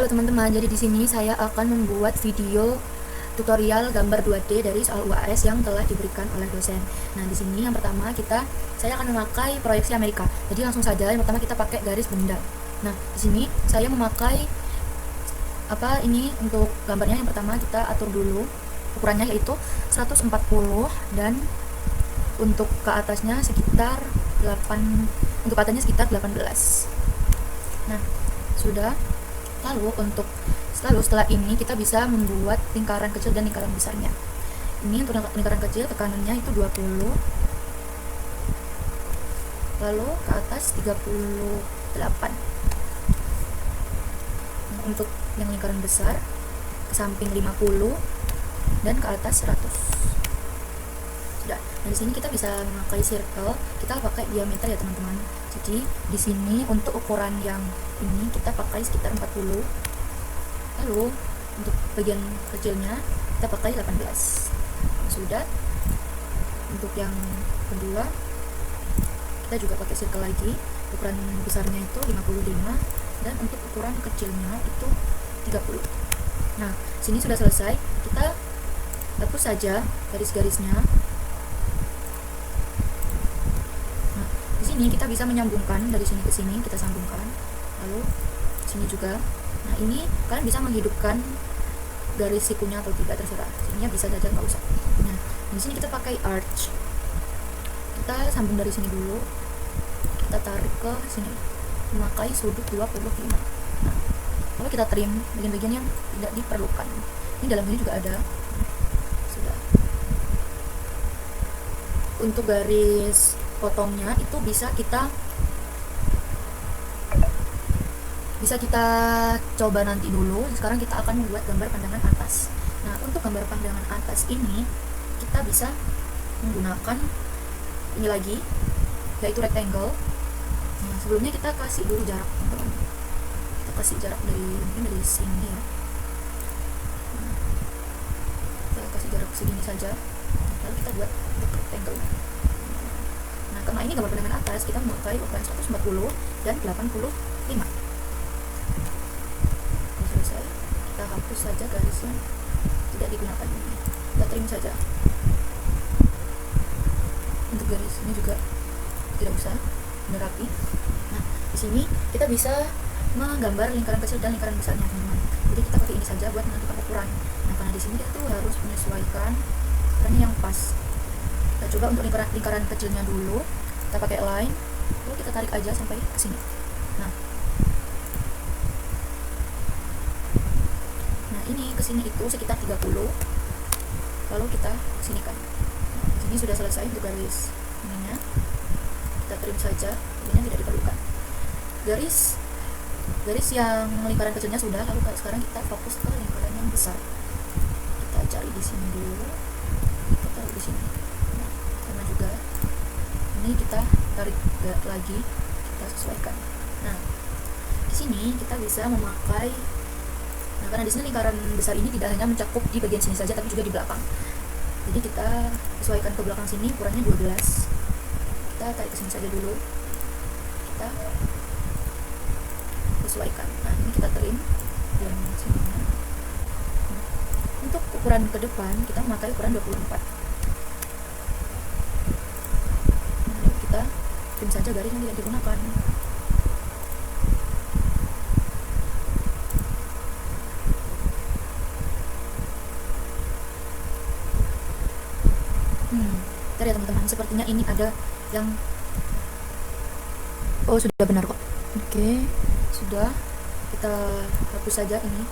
Halo teman-teman, jadi di sini saya akan membuat video tutorial gambar 2D dari soal UAS yang telah diberikan oleh dosen. Nah, di sini yang pertama saya akan memakai proyeksi Amerika. Jadi langsung saja yang pertama kita pakai garis benda. Nah, di sini saya memakai ini untuk gambarnya. Yang pertama kita atur dulu ukurannya, yaitu 140, dan untuk ke atasnya sekitar 8, untuk atasnya sekitar 18. Nah, sudah. Lalu setelah ini kita bisa membuat lingkaran kecil dan lingkaran besarnya. Ini untuk lingkaran kecil tekanannya itu 20, lalu ke atas 38. Nah, untuk yang lingkaran besar ke samping 50 dan ke atas 100. Sudah. Nah, di sini kita bisa memakai circle, kita pakai diameter ya teman-teman. Jadi di sini untuk ukuran yang ini kita pakai sekitar 40. Lalu untuk bagian kecilnya kita pakai 18. Sudah. Untuk yang kedua kita juga pakai circle lagi. Ukuran besarnya itu 55 dan untuk ukuran kecilnya itu 30. Nah, sini sudah selesai. Kita hapus saja garis-garisnya. Ini kita bisa menyambungkan dari sini ke sini, kita sambungkan, lalu sini juga. Nah, ini kalian bisa menghidupkan garis sikunya atau tidak, terserah. Sininya bisa saja, nggak usah. Nah, di sini kita pakai arch. Kita sambung dari sini dulu, kita tarik ke sini, memakai sudut 25. Nah, lalu kita trim bagian-bagian yang tidak diperlukan. Ini dalam ini juga ada. Sudah. Untuk garis potongnya itu bisa kita coba nanti dulu. Sekarang kita akan membuat gambar pandangan atas. Nah, untuk gambar pandangan atas ini kita bisa menggunakan ini lagi, yaitu rectangle. Nah, sebelumnya kita kasih dulu jarak, teman-teman. Kita kasih jarak mungkin dari sini ya. Nah, kita kasih jarak segini saja. Lalu kita buat untuk rectangle. Nah, karena ini gambar pandangan atas, kita memakai ukuran 140 dan 85. Sudah selesai. Kita hapus saja garis yang tidak digunakan ini. Kita trim saja. Untuk garis ini juga tidak usah, benar rapi. Nah, di sini kita bisa menggambar lingkaran kecil dan lingkaran besarnya, teman-teman. Jadi kita pakai ini saja buat menentukan ukuran. Nah, karena di sini kita tuh harus menyesuaikan ukurannya yang pas. Kita coba untuk lingkaran kecilnya dulu, kita pakai line, lalu kita tarik aja sampai ke sini. Nah, ini ke sini itu sekitar 30. Lalu kita sinikan. Nah, di sini sudah selesai untuk garis ininya. Kita trim saja, ini tidak diperlukan. Garis yang lingkaran kecilnya sudah, lalu sekarang kita fokus ke lingkaran yang besar. Kita cari di sini dulu. Kita taruh di sini. Ini kita tarik lagi, kita sesuaikan. Nah, di sini kita bisa memakai. Nah, karena di sini lingkaran besar ini tidak hanya mencakup di bagian sini saja, tapi juga di belakang. Jadi kita sesuaikan ke belakang sini, ukurannya 12. Kita tarik ke sini saja dulu. Kita sesuaikan. Nah, ini kita trim yang sini. Nah, untuk ukuran ke depan kita memakai ukuran 24. Trim saja garis yang tidak digunakan. Bentar ya teman-teman, sepertinya ini ada yang sudah benar kok. Oke, sudah. Kita hapus saja ini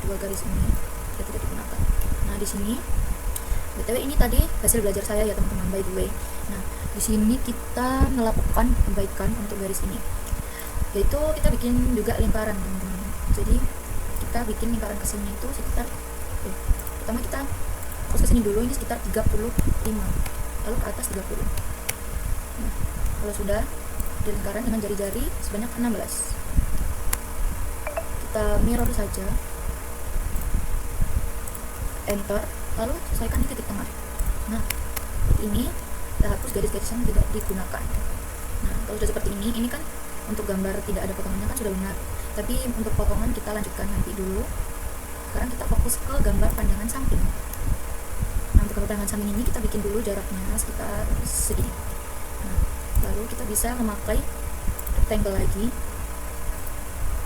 dua garis ini, tidak digunakan. Nah, di sini BTW ini tadi hasil belajar saya ya teman-teman, by the way. Nah, di sini kita melakukan perbaikan untuk garis ini, yaitu kita bikin juga lingkaran, teman-teman. Jadi kita bikin lingkaran ke sini itu sekitar pertama kita fokus ke sini dulu, ini sekitar 35, lalu ke atas 30. Nah, kalau sudah di lingkaran dengan jari-jari sebanyak 16, kita mirror saja, enter, lalu selesaikan di titik tengah. Nah, ini kita hapus garis-garis yang tidak digunakan. Nah, kalau sudah seperti ini kan untuk gambar tidak ada potongannya kan sudah benar. tapi untuk potongan kita lanjutkan nanti dulu. Sekarang kita fokus ke gambar pandangan samping. Nah, untuk gambar pandangan samping ini kita bikin dulu jaraknya sekitar segini. Nah, lalu kita bisa memakai rectangle lagi,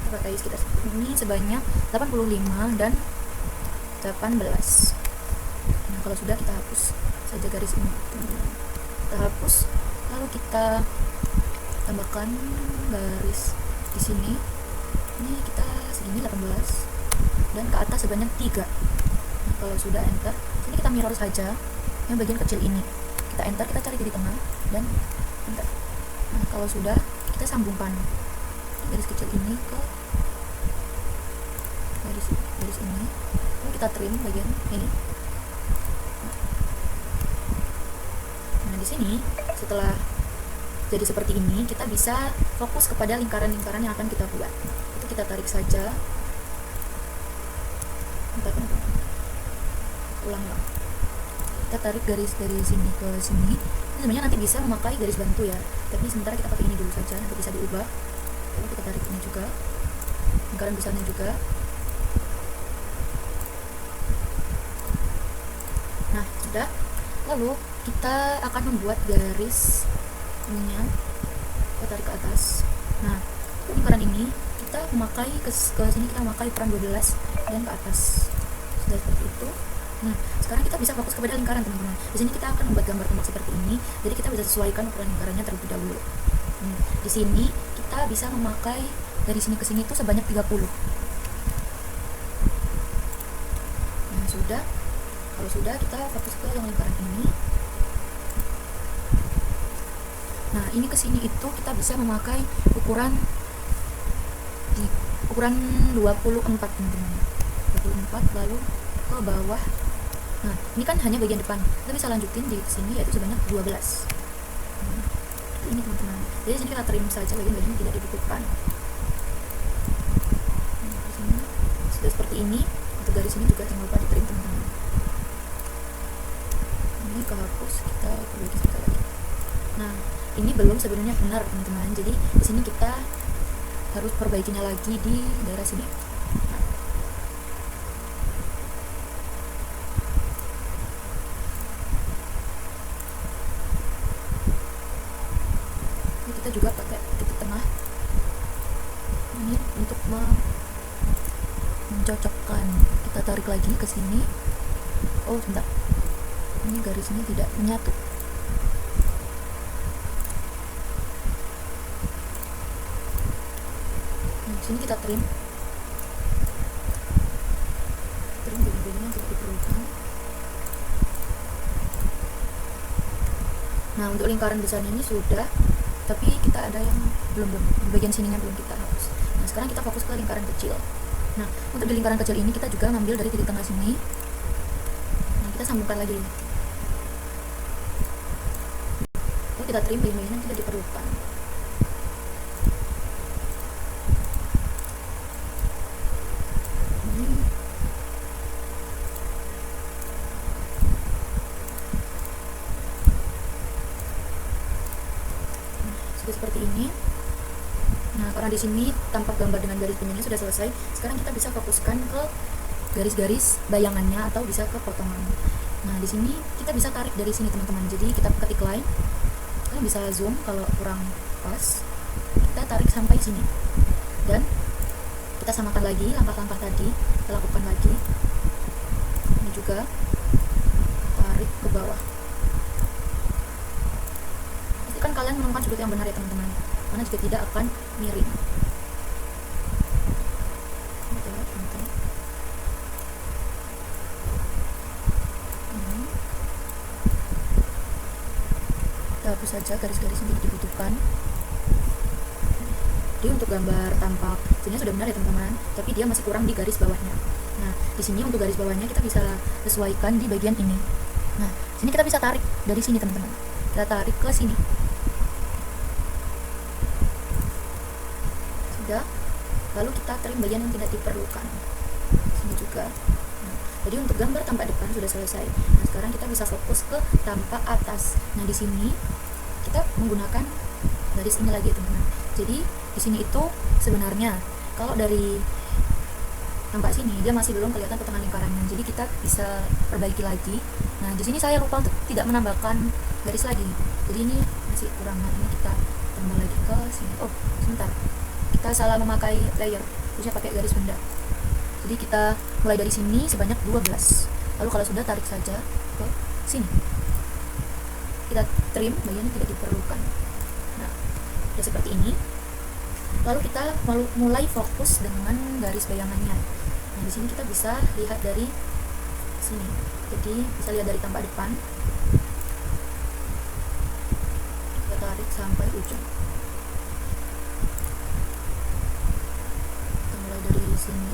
kita pakai sekitar ini sebanyak 85 dan 18. Nah, kalau sudah kita hapus saja garis ini, kita hapus, lalu kita tambahkan garis di sini. Ini kita segini 18 dan ke atas sebanyak 3. Nah, kalau sudah enter, sini kita mirror saja yang bagian kecil ini. Kita enter, kita cari titik tengah dan enter. Nah, kalau sudah, kita sambungkan garis kecil ini ke garis ini. Lalu kita trim bagian ini. Nah, di sini setelah jadi seperti ini, kita bisa fokus kepada lingkaran-lingkaran yang akan kita buat. Itu kita tarik saja. Ulang. Kita tarik garis dari sini ke sini. Ini sebenarnya nanti bisa memakai garis bantu ya, tapi sementara kita pakai ini dulu saja, nanti bisa diubah. Lalu kita tarik ini juga, lingkaran besarnya juga. Nah, sudah. Lalu kita akan membuat garis ininya, kita tarik ke atas. Nah, lingkaran ini kita memakai ke sini, kita memakai ukuran 12 dan ke atas. Sudah seperti itu. Nah, sekarang kita bisa fokus kepada lingkaran, teman-teman. Di sini kita akan membuat gambar tombak seperti ini, jadi kita bisa sesuaikan ukuran lingkarannya terlebih dahulu. Di sini kita bisa memakai dari sini ke sini itu sebanyak 30. Nah, sudah. Kalau sudah, kita fokus ke yang lingkaran ini. Nah, ini ke sini itu kita bisa memakai ukuran 24, teman-teman. 24, lalu ke bawah. Nah, ini kan hanya bagian depan. Kita bisa lanjutin di sini yaitu sebanyak 12. Ini, teman-teman. Jadi sini kita trim saja bagian-bagian yang tidak dibutuhkan. Nah, di sini sudah seperti ini. Untuk garis ini juga jangan lupa di trim, teman-teman. Ini kehapus, kita perbaiki sekali lagi. Nah, ini belum sebenarnya benar, teman-teman. Jadi di sini kita harus perbaikinya lagi di daerah sini. Ini kita juga pakai titik tengah. Ini untuk mencocokkan. Kita tarik lagi ke sini. Oh, sebentar. Ini garisnya tidak menyatu. Sini kita trim bagian-bagian yang tidak diperlukan. Nah, untuk lingkaran besarnya ini sudah, tapi kita ada yang belum di bagian sininya belum kita hapus. Nah, sekarang kita fokus ke lingkaran kecil. Nah, untuk di lingkaran kecil ini kita juga ngambil dari titik tengah sini. Nah, kita sambungkan lagi. Lalu kita trim bagian-bagian yang tidak diperlukan. Seperti ini. Nah, karena di sini tampak gambar dengan garis kunyahnya sudah selesai. Sekarang kita bisa fokuskan ke garis-garis bayangannya atau bisa ke potongan. Nah, di sini kita bisa tarik dari sini, teman-teman. Jadi kita ketik line, kalian bisa zoom kalau kurang pas. Kita tarik sampai sini. Dan kita samakan lagi langkah-langkah tadi, kita lakukan lagi. Ini juga tarik ke bawah. Kan kalian menemukan sudut yang benar ya, teman-teman, karena jika tidak akan miring. Kita hapus saja garis-garis yang tidak dibutuhkan. Jadi untuk gambar tampak sebenarnya sudah benar ya, teman-teman, tapi dia masih kurang di garis bawahnya. Nah, di sini untuk garis bawahnya kita bisa sesuaikan di bagian ini. Nah, sini kita bisa tarik dari sini, teman-teman. Kita tarik ke sini. Lalu kita trim bagian yang tidak diperlukan. Sini juga. Nah, jadi untuk gambar tampak depan sudah selesai. Nah, sekarang kita bisa fokus ke tampak atas. Nah, di sini kita menggunakan garis ini lagi, teman-teman. Jadi di sini itu sebenarnya kalau dari nampak sini dia masih belum kelihatan potongan lingkarannya, jadi kita bisa perbaiki lagi. Nah di sini saya lupa untuk tidak menambahkan garis lagi, jadi ini masih kurang. Nah ini kita tambah lagi ke sini. Oh sebentar, kita salah memakai layer, harusnya pakai garis benda. Jadi kita mulai dari sini sebanyak 12, lalu kalau sudah tarik saja ke sini, kita trim bagian yang tidak diperlukan. Nah sudah seperti ini. Lalu kita mulai fokus dengan garis bayangannya. Nah, di sini kita bisa lihat dari sini. Jadi bisa lihat dari tampak depan. Kita tarik sampai ujung. Kita mulai dari sini.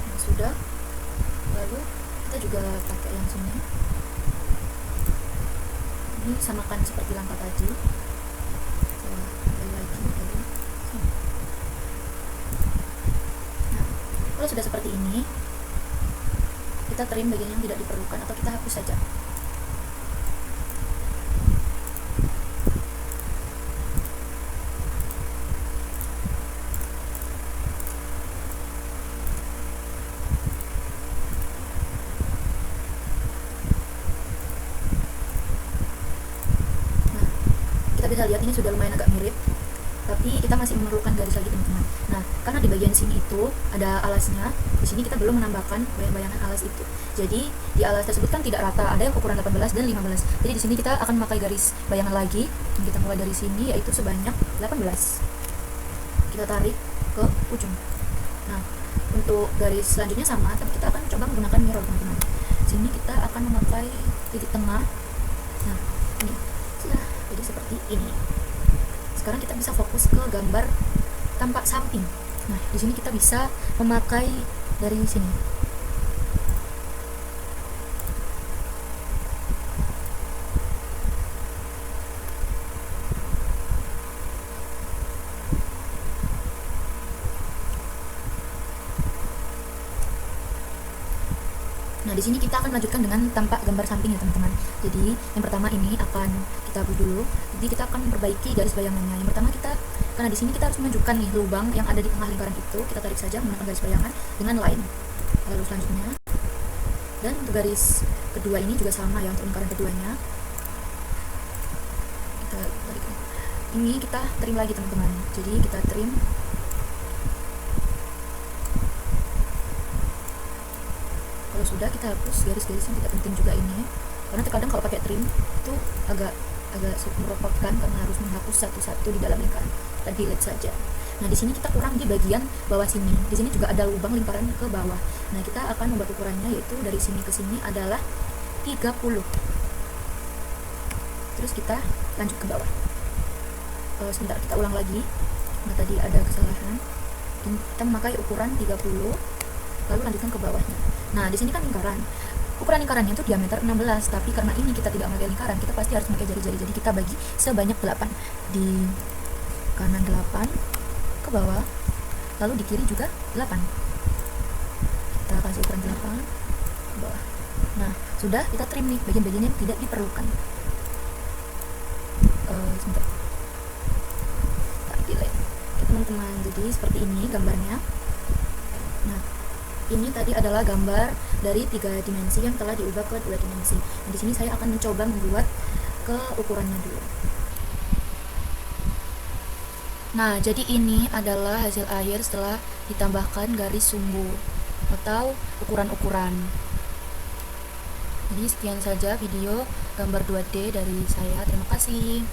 Nah, sudah. Lalu kita juga pakai yang sini. Ini samakan seperti langkah tadi. Kalau sudah seperti ini, kita trim bagian yang tidak diperlukan atau kita hapus saja. Nah, kita bisa lihat ini sudah lumayan agak mirip, tapi kita masih memerlukan garis lagi teman-teman. Nah, karena di bagian sini itu ada alasnya, di sini kita belum menambahkan bayang-bayangan alas itu. Jadi di alas tersebut kan tidak rata, ada yang ukuran 18 dan 15. Jadi di sini kita akan memakai garis bayangan lagi. Kita mulai dari sini yaitu sebanyak 18. Kita tarik ke ujung. Nah, untuk garis selanjutnya sama, tapi kita akan coba menggunakan mirror teman-teman. Sini kita akan memakai titik tengah. Nah, ini sudah jadi seperti ini. Sekarang kita bisa fokus ke gambar tampak samping. Nah, di sini kita bisa memakai dari sini. Nah, di sini kita akan lanjutkan dengan tampak gambar samping ya teman-teman. Jadi, yang pertama ini akan kita buat dulu. Jadi, kita akan memperbaiki garis bayangannya. Yang pertama karena di sini kita harus menunjukkan nih lubang yang ada di tengah lingkaran itu, kita tarik saja menggunakan garis bayangan dengan line. Lalu selanjutnya, dan untuk garis kedua ini juga sama ya untuk lingkaran keduanya. Kita tarik. Ini kita trim lagi teman-teman. Jadi kita trim. Kalau sudah, kita hapus garis-garis yang tidak penting juga ini, karena terkadang kalau pakai trim itu agak merepotkan karena harus menghapus satu-satu di dalam lingkaran. Kita delete saja. Nah, di sini kita kurang di bagian bawah sini. Di sini juga ada lubang lingkaran ke bawah. Nah, kita akan membuat ukurannya yaitu dari sini ke sini adalah 30. Terus kita lanjut ke bawah. Sebentar, kita ulang lagi. Nah, tadi ada kesalahan. Kita memakai ukuran 30, lalu lanjutkan ke bawahnya. Nah, di sini kan lingkaran. Ukuran lingkarannya itu diameter 16, tapi karena ini kita tidak memakai lingkaran, kita pasti harus memakai jari-jari. Jadi kita bagi sebanyak 8. Di kanan 8, ke bawah, lalu di kiri juga 8. Kita kasih ukuran 8 ke bawah. Nah, sudah, kita trim nih bagian-bagian yang tidak diperlukan. Sebentar. Tak delete. Oke, teman-teman, jadi seperti ini gambarnya. Nah, ini tadi adalah gambar dari 3 dimensi yang telah diubah ke 2 dimensi. Nah, di sini saya akan mencoba membuat ke ukurannya dulu. Nah, jadi ini adalah hasil akhir setelah ditambahkan garis sumbu atau ukuran-ukuran. Jadi sekian saja video gambar 2D dari saya. Terima kasih.